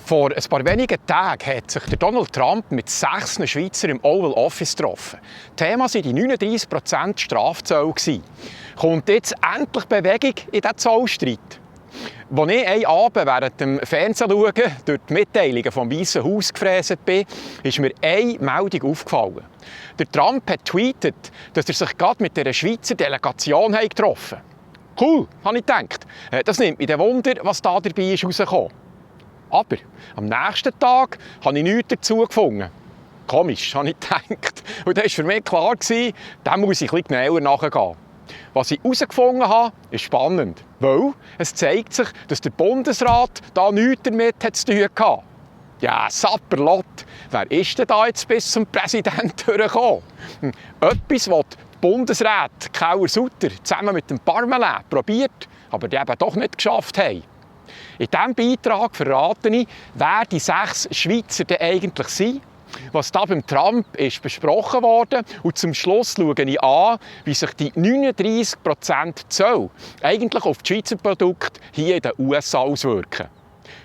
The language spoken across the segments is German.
Vor ein paar wenigen Tagen hat sich Donald Trump mit 6 Schweizern im Oval Office getroffen. Thema waren die 39% Strafzölle. Kommt jetzt endlich Bewegung in diesen Zollstreit? Als ich einen Abend während dem Fernsehschauen durch die Mitteilungen vom Weißen Haus gefräset bin, ist mir eine Meldung aufgefallen. Der Trump hat tweetet, dass er sich gerade mit einer Schweizer Delegation getroffen hat. Cool, habe ich gedacht. Das nimmt mich dann Wunder, was da dabei ist rausgekommen. Aber am nächsten Tag habe ich nichts dazu gefunden. Komisch, habe ich gedacht. Und dann war für mich klar, da muss ich etwas genauer nachgehen. Was ich herausgefunden habe, ist spannend. Weil es zeigt sich, dass der Bundesrat da nichts damit zu tun hatte. Ja, Sapperlot, wer ist denn da jetzt bis zum Präsidenten durchgekommen? Etwas, was die Bundesräte Kauer-Sutter zusammen mit dem Parmelin probiert, aber die eben doch nicht geschafft haben. In diesem Beitrag verrate ich, wer die 6 Schweizer denn eigentlich sind, was da beim Trump ist besprochen wurde, und zum Schluss schaue ich an, wie sich die 39% Zölle eigentlich auf die Schweizer Produkte hier in den USA auswirken.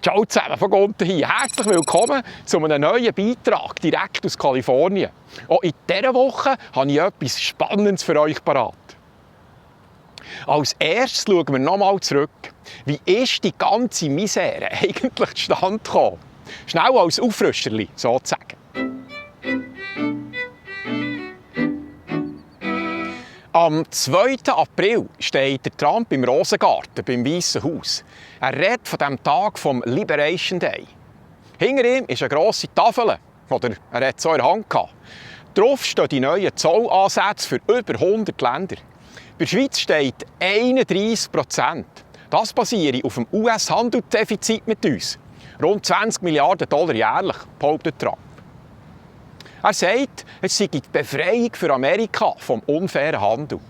Ciao zusammen von unten hier. Herzlich willkommen zu einem neuen Beitrag direkt aus Kalifornien. Auch in dieser Woche habe ich etwas Spannendes für euch parat. Als erstes schauen wir nochmal zurück. Wie ist die ganze Misere eigentlich zustande gekommen? Schnell als Auffrischerli, sozusagen. Am 2. April steht der Trump im Rosengarten beim Weißen Haus. Er redet von dem Tag vom Liberation Day. Hinter ihm ist eine grosse Tafel, oder er hat so in der Hand gehabt. Darauf stehen die neuen Zollansätze für über 100 Länder. Bei der Schweiz steht 31%. Das basiert auf dem US-Handelsdefizit mit uns. Rund 20 Milliarden Dollar jährlich, behauptet Trump. Er sagt, es sei die Befreiung für Amerika vom unfairen Handel.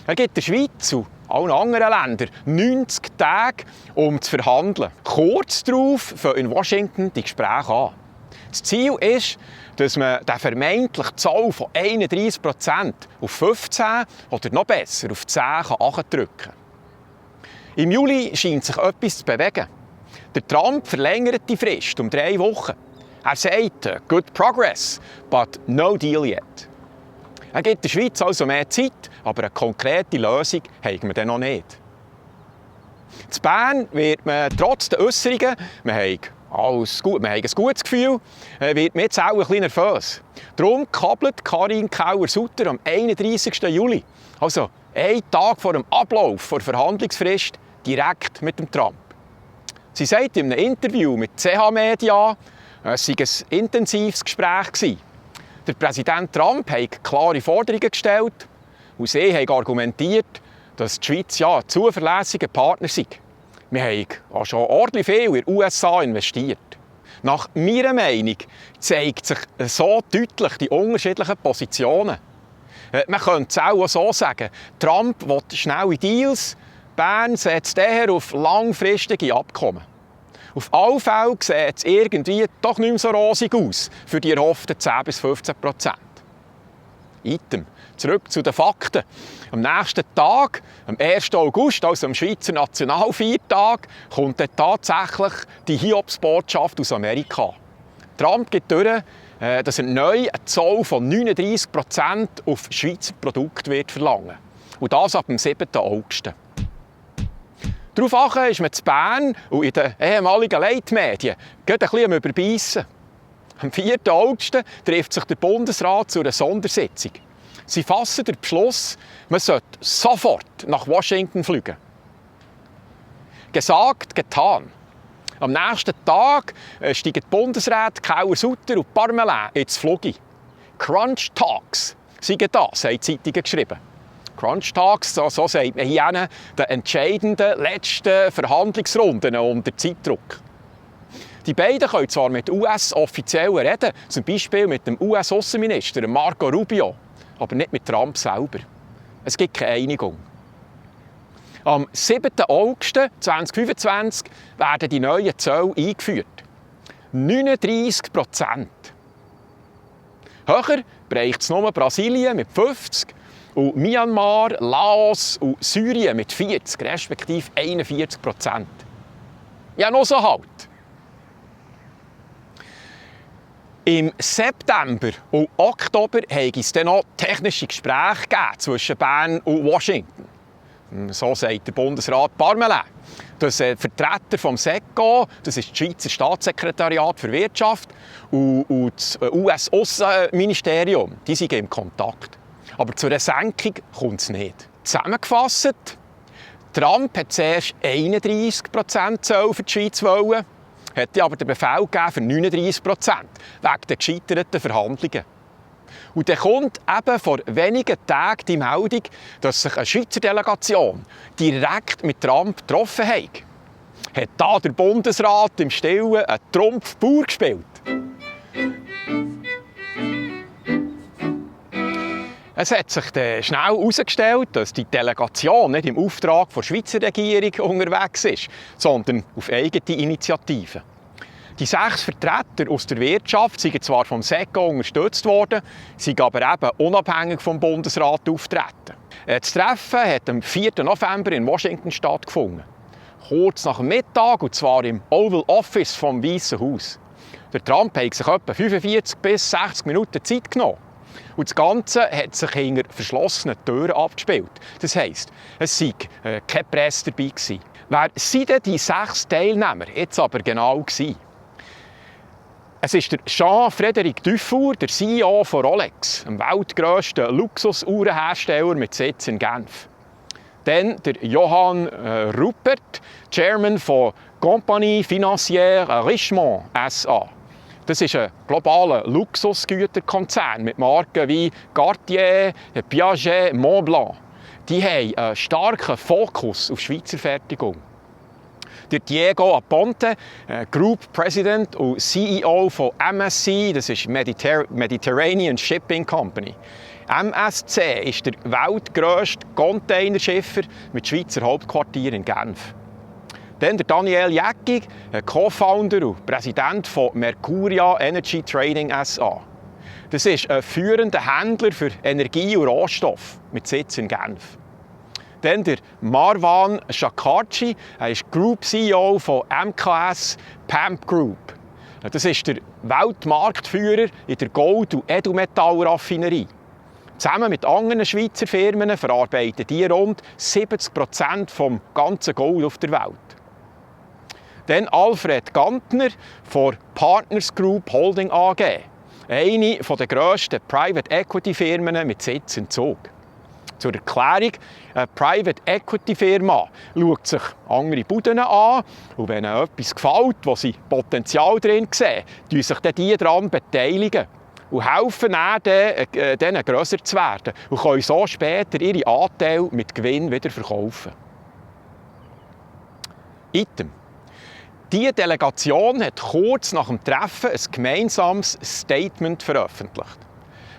Er gibt der Schweiz und allen anderen Ländern 90 Tage, um zu verhandeln. Kurz darauf fangen in Washington die Gespräche an. Das Ziel ist, dass man den vermeintlichen Zoll von 31% auf 15 oder noch besser auf 10 hochdrücken kann. Im Juli scheint sich etwas zu bewegen. Der Trump verlängert die Frist um 3 Wochen. Er sagt, good progress, but no deal yet. Er gibt der Schweiz also mehr Zeit, aber eine konkrete Lösung haben wir dann noch nicht. In Bern wird man trotz der Äusserungen, wir haben ein gutes Gefühl, wird man jetzt auch ein bisschen nervös. Darum kabelt Karin Kauer-Sutter am 31. Juli, also einen Tag vor dem Ablauf der Verhandlungsfrist, direkt mit dem Trump. Sie sagt in einem Interview mit CH Media, es sei ein intensives Gespräch gewesen. Der Präsident Trump hat klare Forderungen gestellt und sie haben argumentiert, dass die Schweiz ja ein zuverlässiger Partner sei. Wir haben auch schon ordentlich viel in den USA investiert. Nach meiner Meinung zeigt sich so deutlich die unterschiedlichen Positionen. Man könnte es auch so sagen, Trump will schnelle Deals, Bern setzt eher auf langfristige Abkommen. Auf alle Fälle sieht es irgendwie doch nicht mehr so rosig aus für die erhofften 10-15%. Item. Zurück zu den Fakten. Am nächsten Tag, am 1. August, also am Schweizer Nationalfeiertag, kommt dann tatsächlich die Hiobsbotschaft aus Amerika. Trump gibt durch, dass er neu einen Zoll von 39% auf Schweizer Produkte wird verlangen. Und das ab dem 7. August. Daraufhin ist man in Bern und in den ehemaligen Leitmedien ein bisschen am Überbeissen. Am 4. August trifft sich der Bundesrat zu einer Sondersitzung. Sie fassen den Beschluss, man sollte sofort nach Washington fliegen. Gesagt, getan. Am nächsten Tag steigen die Bundesräte Kauer-Sutter und Parmelin ins Flugzeug. Crunch Talks seien das, haben die Zeitungen geschrieben. Crunch Talks, so sagt man hier, den entscheidenden letzten Verhandlungsrunden unter Zeitdruck. Die beiden können zwar mit US-Offiziellen reden, zum Beispiel mit dem US-Außenminister Marco Rubio, aber nicht mit Trump selber. Es gibt keine Einigung. Am 7. August 2025 werden die neuen Zölle eingeführt. 39%. Höher bereicht es nur Brasilien mit 50% und Myanmar, Laos und Syrien mit 40%, respektive 41%. Ja, noch so halt. Im September und Oktober habe es dann noch technische Gespräche zwischen Bern und Washington. So sagt der Bundesrat Parmelin. Das Vertreter vom SECO, das ist das Schweizer Staatssekretariat für Wirtschaft, und das US-Außenministerium, die sind im Kontakt. Aber zu einer Senkung kommt es nicht. Zusammengefasst, Trump hat zuerst 31% Zölle für die Schweiz wollen, hat aber den Befehl gegeben für 39%, wegen der gescheiterten Verhandlungen. Und dann kommt eben vor wenigen Tagen die Meldung, dass sich eine Schweizer Delegation direkt mit Trump getroffen hat. Hat da der Bundesrat im Stillen einen Trumpf-Bauer gespielt? Es hat sich dann schnell herausgestellt, dass die Delegation nicht im Auftrag der Schweizer Regierung unterwegs ist, sondern auf eigene Initiative. Die 6 Vertreter aus der Wirtschaft sind zwar vom SECO unterstützt worden, sind aber eben unabhängig vom Bundesrat auftreten. Das Treffen hat am 4. November in Washington stattgefunden. Kurz nach dem Mittag, und zwar im Oval Office vom Weißen Haus. Der Trump hat sich etwa 45 bis 60 Minuten Zeit genommen. Und das Ganze hat sich hinter verschlossenen Türen abgespielt. Das heisst, es war keine Presse dabei. Wer waren denn die 6 Teilnehmer jetzt aber genau gewesen? Es ist der Jean-Frédéric Dufour, der CEO von Rolex, dem weltgrössten Luxusuhrenhersteller mit Sitz in Genf. Dann der Johann Rupert, Chairman von Compagnie Financière Richemont SA. Das ist ein globaler Luxusgüterkonzern mit Marken wie Cartier, Piaget, Montblanc. Die haben einen starken Fokus auf Schweizer Fertigung. Der Diego Aponte, Group President und CEO von MSC, das ist Mediterranean Shipping Company. MSC ist der weltgrösste Containerschiffer mit Schweizer Hauptquartier in Genf. Dann der Daniel Jäckig, Co-Founder und Präsident von Mercuria Energy Trading SA. Das ist ein führender Händler für Energie und Rohstoff mit Sitz in Genf. Dann der Marwan Shakarchi, er ist Group CEO von MKS PAMP Group. Das ist der Weltmarktführer in der Gold- und Edelmetallraffinerie. Zusammen mit anderen Schweizer Firmen verarbeiten die rund 70% vom ganzen Gold auf der Welt. Dann Alfred Gantner von Partners Group Holding AG, eine der grössten Private Equity Firmen mit Sitz in Zug. Zur Erklärung, eine Private Equity Firma schaut sich andere Buden an und wenn ihnen etwas gefällt, wo sie Potenzial drin sehen, beteiligen sich die daran beteiligen und helfen denen grösser zu werden und können so später ihre Anteile mit Gewinn wieder verkaufen. Item. Die Delegation hat kurz nach dem Treffen ein gemeinsames Statement veröffentlicht.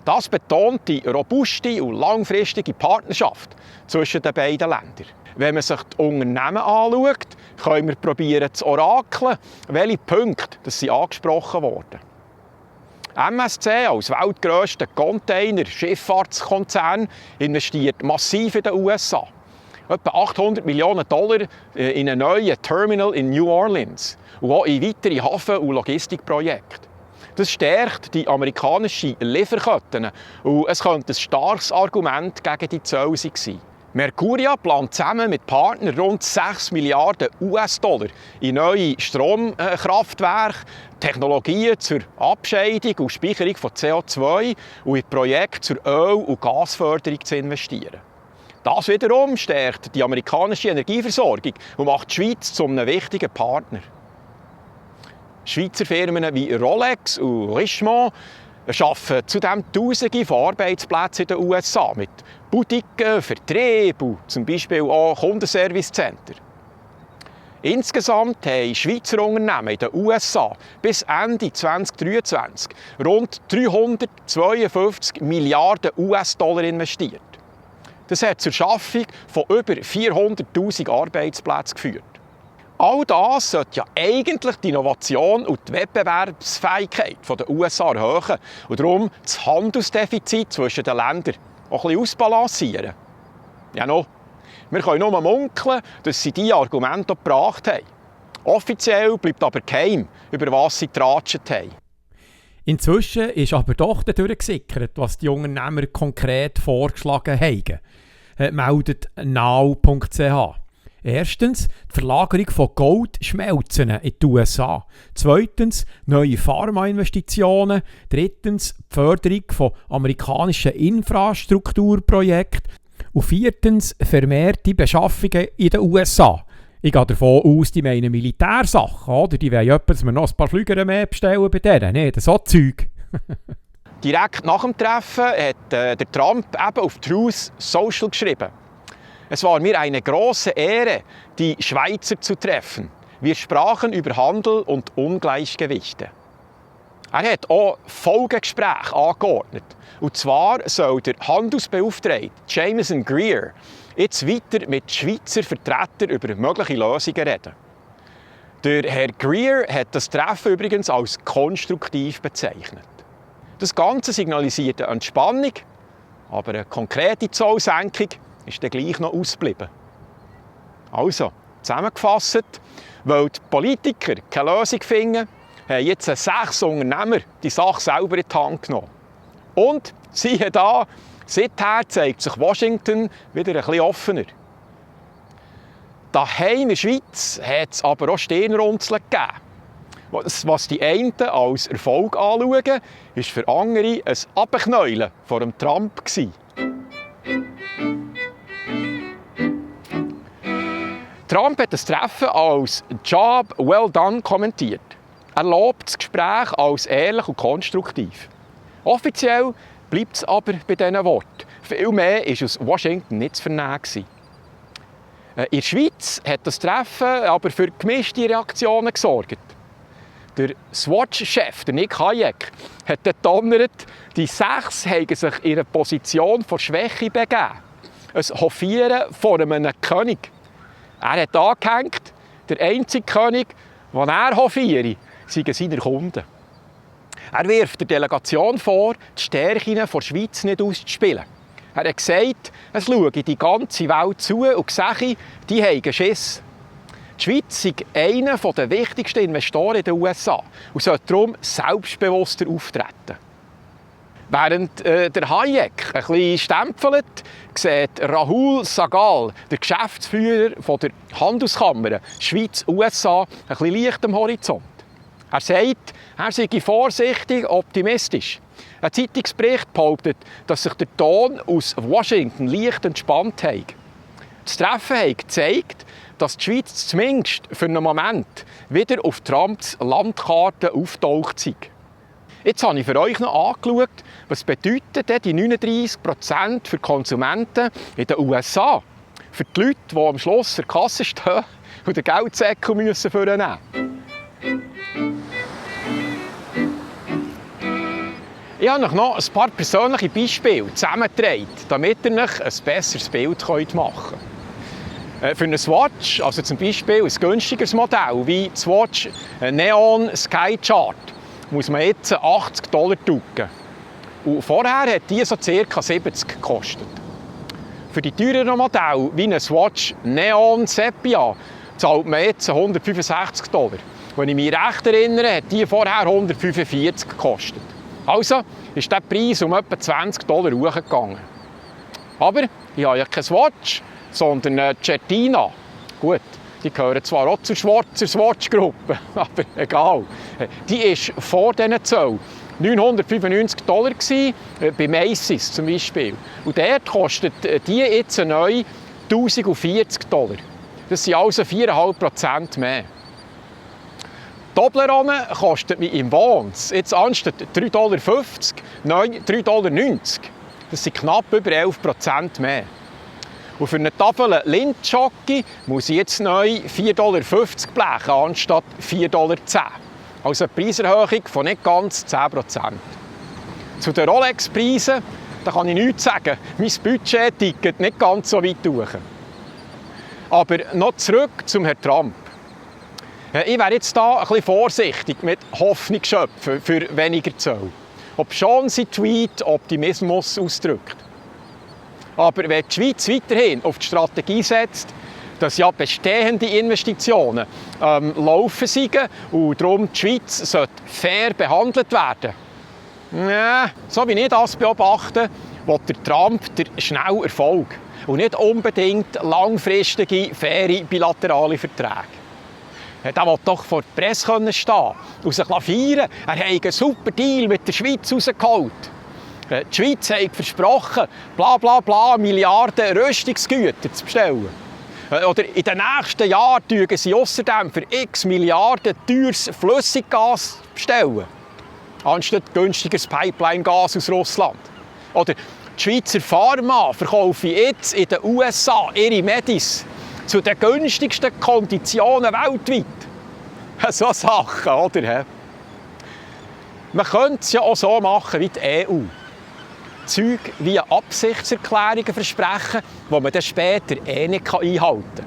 Das betont die robuste und langfristige Partnerschaft zwischen den beiden Ländern. Wenn man sich die Unternehmen anschaut, können wir probieren zu orakeln, welche Punkte sie angesprochen wurden. MSC als weltgrösster Container-Schifffahrtskonzern investiert massiv in den USA. Etwa $800 Millionen in einen neuen Terminal in New Orleans und auch in weitere Hafen- und Logistikprojekte. Das stärkt die amerikanischen Lieferketten und es könnte ein starkes Argument gegen die Zölle sein. Mercuria plant zusammen mit Partnern rund 6 Milliarden US-Dollar in neue Stromkraftwerke, Technologien zur Abscheidung und Speicherung von CO2 und in Projekte zur Öl- und Gasförderung zu investieren. Das wiederum stärkt die amerikanische Energieversorgung und macht die Schweiz zu einem wichtigen Partner. Schweizer Firmen wie Rolex und Richemont schaffen zudem Tausende von Arbeitsplätzen in den USA mit Boutiquen, Vertrieb und zum Beispiel auch Kundenservicecenter. Insgesamt haben Schweizer Unternehmen in den USA bis Ende 2023 rund 352 Milliarden US-Dollar investiert. Das hat zur Schaffung von über 400'000 Arbeitsplätzen geführt. All das sollte ja eigentlich die Innovation und die Wettbewerbsfähigkeit der USA erhöhen und darum das Handelsdefizit zwischen den Ländern auch ein bisschen ausbalancieren. Ja, no. Wir können nur munkeln, dass sie diese Argumente gebracht haben. Offiziell bleibt aber geheim, über was sie getratscht haben. Inzwischen ist aber doch durchgesickert, was die Unternehmer konkret vorgeschlagen haben, meldet now.ch. Erstens die Verlagerung von Goldschmelzen in die USA. Zweitens neue Pharmainvestitionen. Drittens die Förderung von amerikanischen Infrastrukturprojekten. Und viertens vermehrte Beschaffungen in den USA. Ich gehe davon aus, die meinen Militärsachen, oder? Die wollen etwa, dass wir noch ein paar Flüger mehr bestellen bei denen. Nee, so Zeug. Direkt nach dem Treffen hat der Trump eben auf Truth Social geschrieben: Es war mir eine große Ehre, die Schweizer zu treffen. Wir sprachen über Handel und Ungleichgewichte. Er hat auch Folgegespräche angeordnet. Und zwar soll der Handelsbeauftragte Jameson Greer jetzt weiter mit Schweizer Vertretern über mögliche Lösungen reden. Der Herr Greer hat das Treffen übrigens als konstruktiv bezeichnet. Das Ganze signalisiert eine Entspannung, aber eine konkrete Zollsenkung ist dann gleich noch ausgeblieben. Also, zusammengefasst, weil die Politiker keine Lösung finden, haben jetzt 6 Unternehmer die Sache selber in die Hand genommen. Und siehe da, seither zeigt sich Washington wieder ein bisschen offener. Daheim in der Schweiz hat es aber auch Stirnrunzeln gegeben. Was die einen als Erfolg anschauen, war für andere ein Abknäulen vor dem Trump. Trump hat das Treffen als «Job well done» kommentiert. Er lobt das Gespräch als ehrlich und konstruktiv. Offiziell bleibt es aber bei diesen Worten. Viel mehr war aus Washington nicht zu vernehmen. In der Schweiz hat das Treffen aber für gemischte Reaktionen gesorgt. Der Swatch-Chef, der Nick Hayek, hat donnert, die 6 haben sich in eine Position von Schwäche begeben. Ein Hofieren vor einem König. Er hat angehängt, der einzige König, den er hofiere, seien seine Kunden. Er wirft der Delegation vor, die Stärken der Schweiz nicht auszuspielen. Er hat gesagt, es schaue die ganze Welt zu und sehe, die haben Schiss. Die Schweiz ist einer der wichtigsten Investoren in den USA und sollte darum selbstbewusster auftreten. Während der Hayek ein bisschen stempelt, sieht Rahul Sahgal, der Geschäftsführer der Handelskammer Schweiz-USA, ein bisschen Licht am Horizont. Er sagt, er sei vorsichtig optimistisch. Ein Zeitungsbericht behauptet, dass sich der Ton aus Washington leicht entspannt hat. Das Treffen hat gezeigt, dass die Schweiz zumindest für einen Moment wieder auf Trumps Landkarte auftaucht sei. Jetzt habe ich für euch noch angeschaut, was bedeuten die 39% für Konsumenten in den USA, für die Leute, die am Schluss der Kasse stehen und den Geldsäckel müssen vornehmen. Ich habe euch noch ein paar persönliche Beispiele zusammengetragen, damit ihr euch ein besseres Bild machen könnt. Für einen Swatch, also zum Beispiel ein günstigeres Modell wie die Swatch Neon Sky Chart, muss man jetzt $80 drucken. Und vorher hat die so ca. 70 gekostet. Für die teureren Modelle wie eine Swatch Neon Sepia zahlt man jetzt $165. Wenn ich mich recht erinnere, hat die vorher 145 gekostet. Also ist der Preis um etwa $20 hochgegangen. Aber ich habe ja keine Swatch, sondern eine Certina. Gut, die gehören zwar auch zur Swatch-Gruppe, aber egal. Die war vor diesen Zöllen $995 bei Macy's zum Beispiel. Und dort kostet die jetzt neu $1040. Das sind also 4,5% mehr. Die Toblerone kostet mich im Vons jetzt anstatt $3,50 neu $3,90. Das sind knapp über 11% mehr. Und für eine Tafel Lindschoki muss ich jetzt neu $4,50 blechen anstatt $4,10. Also eine Preiserhöhung von nicht ganz 10%. Zu den Rolex-Preisen kann ich nichts sagen. Mein Budget tickt nicht ganz so weit hoch. Aber noch zurück zum Herrn Trump. Ich wäre jetzt hier ein bisschen vorsichtig mit Hoffnung schöpfen für weniger Zoll. Ob schon sein Tweet Optimismus ausdrückt. Aber wenn die Schweiz weiterhin auf die Strategie setzt, dass ja bestehende Investitionen laufen sind und darum die Schweiz sollte fair behandelt werden, Ja, so wie ich das beobachte, will der Trump den schnellen Erfolg und nicht unbedingt langfristige, faire bilaterale Verträge. Der will doch vor der Presse stehen und sich feiern. Er hat einen super Deal mit der Schweiz rausgeholt. Die Schweiz hat versprochen, bla bla bla, Milliarden Rüstungsgüter zu bestellen. Oder in den nächsten Jahren bestellen sie außerdem für x Milliarden teures Flüssiggas bestellen, anstatt günstiges Pipeline-Gas aus Russland. Oder die Schweizer Pharma verkaufen jetzt in den USA ihre Medis zu den günstigsten Konditionen weltweit. So Sachen, oder? Man könnte es ja auch so machen wie die EU. Zeug wie Absichtserklärungen versprechen, die man dann später nicht einhalten kann.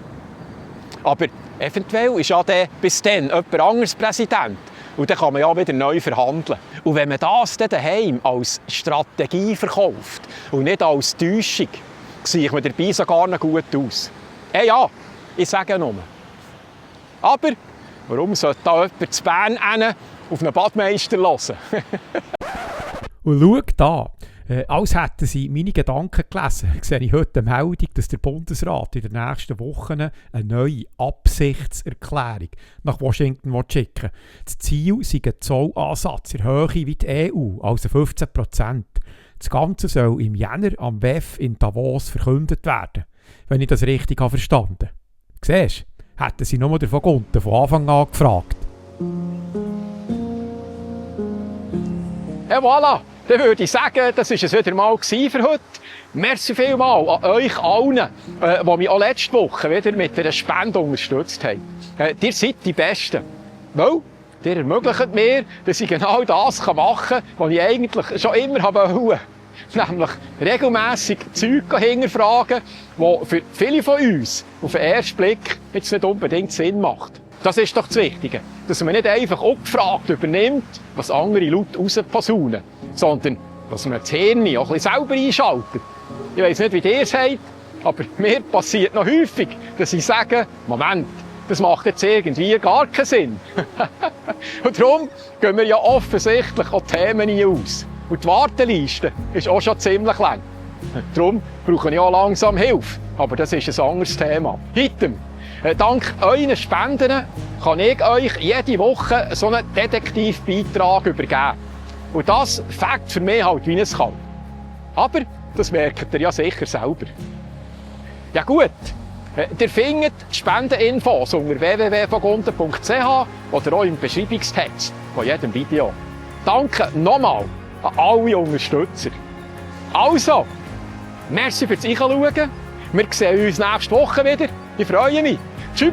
Aber eventuell ist ja bis dann jemand anderes Präsident. Und dann kann man ja wieder neu verhandeln. Und wenn man das dann daheim als Strategie verkauft und nicht als Täuschung, sieht man dabei sogar noch gut aus. Ja, ich sage nur. Aber warum sollte da jemand zu Bern auf einen Badmeister hören? Und schau da, als hätten sie meine Gedanken gelesen, sehe ich heute eine Meldung, dass der Bundesrat in den nächsten Wochen eine neue Absichtserklärung nach Washington schicken will. Das Ziel sei ein Zollansatz in der Höhe wie die EU, also 15%. Das Ganze soll im Jänner am WEF in Davos verkündet werden, wenn ich das richtig habe verstanden habe. Siehst du, hätten sie nur davon Gunten von Anfang an gefragt. Ja, voilà. Dann würde ich sagen, das war es wieder mal für heute. Merci vielmals an euch allen, die mich auch letzte Woche wieder mit einer Spende unterstützt haben. Ihr seid die Besten. Weil ihr ermöglicht mir, dass ich genau das machen kann, was ich eigentlich schon immer wollte. Nämlich regelmässig Zeug hinterfragen, die für viele von uns auf den ersten Blick jetzt nicht unbedingt Sinn macht. Das ist doch das Wichtige, dass man nicht einfach ungefragt übernimmt, was andere Leute rausposaunen, sondern dass man das Hirn auch ein bisschen selber einschaltet. Ich weiss nicht, wie ihr es habt, aber mir passiert noch häufig, dass ich sage, Moment, das macht jetzt irgendwie gar keinen Sinn. Und darum gehen wir ja offensichtlich auch Themen nie aus. Und die Warteliste ist auch schon ziemlich lang. Darum brauche ich auch langsam Hilfe. Aber das ist ein anderes Thema. Item. Dank euren Spenden kann ich euch jede Woche so einen Detektivbeitrag übergeben. Und das fängt für mich halt wie ein Kalb. Aber das merkt ihr ja sicher selber. Ja gut, ihr findet die Spendeninfos unter www.vogunten.ch oder auch im Beschreibungstext von jedem Video. Danke nochmal an alle Unterstützer. Also, merci fürs Einschauen. Wir sehen uns nächste Woche wieder. Ich freue mich. Tschüss.